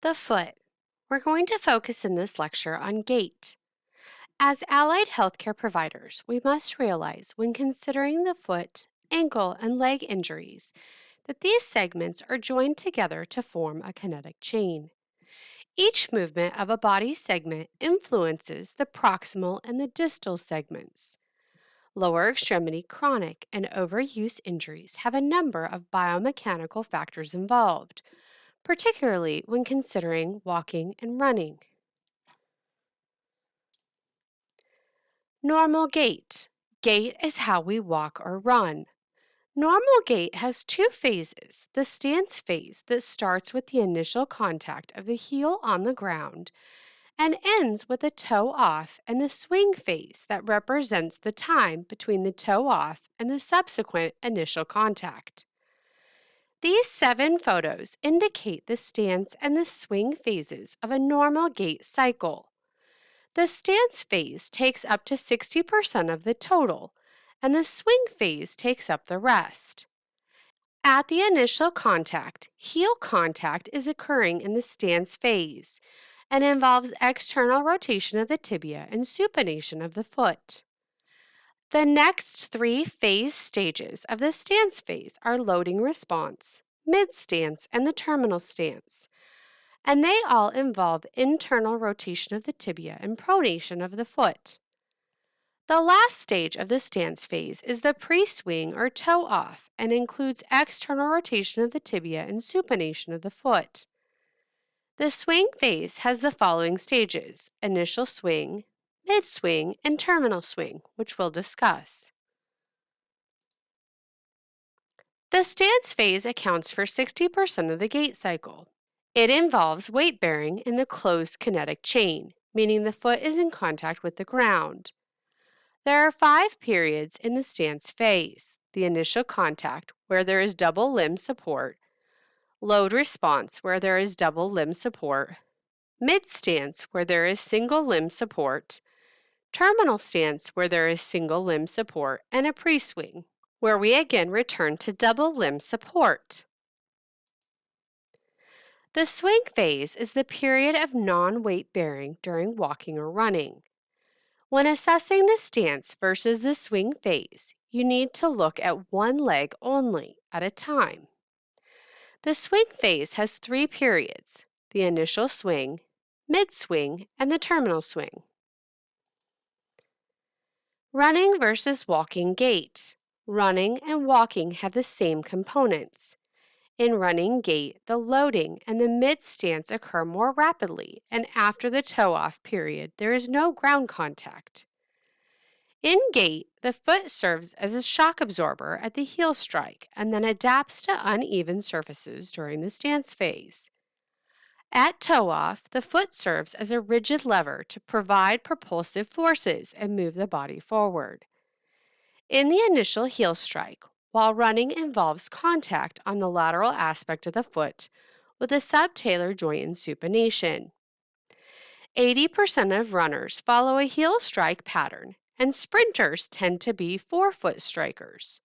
The foot. We're going to focus in this lecture on gait. As allied healthcare providers, we must realize when considering the foot, ankle, and leg injuries that these segments are joined together to form a kinetic chain. Each movement of a body segment influences the proximal and the distal segments. Lower extremity chronic and overuse injuries have a number of biomechanical factors involved, particularly when considering walking and running. Normal gait. Gait is how we walk or run. Normal gait has two phases: the stance phase that starts with the initial contact of the heel on the ground and ends with a toe off, and the swing phase that represents the time between the toe off and the subsequent initial contact. These 7 photos indicate the stance and the swing phases of a normal gait cycle. The stance phase takes up to 60% of the total, and the swing phase takes up the rest. At the initial contact, heel contact is occurring in the stance phase and involves external rotation of the tibia and supination of the foot. The next 3 phase stages of the stance phase are loading response, mid stance, and the terminal stance, and they all involve internal rotation of the tibia and pronation of the foot. The last stage of the stance phase is the pre-swing or toe off and includes external rotation of the tibia and supination of the foot. The swing phase has the following stages: initial swing, mid-swing, and terminal swing, which we'll discuss. The stance phase accounts for 60% of the gait cycle. It involves weight bearing in the closed kinetic chain, meaning the foot is in contact with the ground. There are 5 periods in the stance phase: the initial contact, where there is double limb support; load response, where there is double limb support; mid-stance, where there is single limb support; terminal stance, where there is single limb support; and a pre-swing, where we again return to double limb support. The swing phase is the period of non-weight bearing during walking or running. When assessing the stance versus the swing phase, you need to look at one leg only at a time. The swing phase has 3 periods: the initial swing, mid-swing, and the terminal swing. Running versus walking gait. Running and walking have the same components. In running gait, the loading and the mid-stance occur more rapidly, and after the toe-off period, there is no ground contact. In gait, the foot serves as a shock absorber at the heel strike and then adapts to uneven surfaces during the stance phase. At toe-off, the foot serves as a rigid lever to provide propulsive forces and move the body forward. In the initial heel strike, while running involves contact on the lateral aspect of the foot with a subtalar joint and supination. 80% of runners follow a heel strike pattern, and sprinters tend to be forefoot strikers.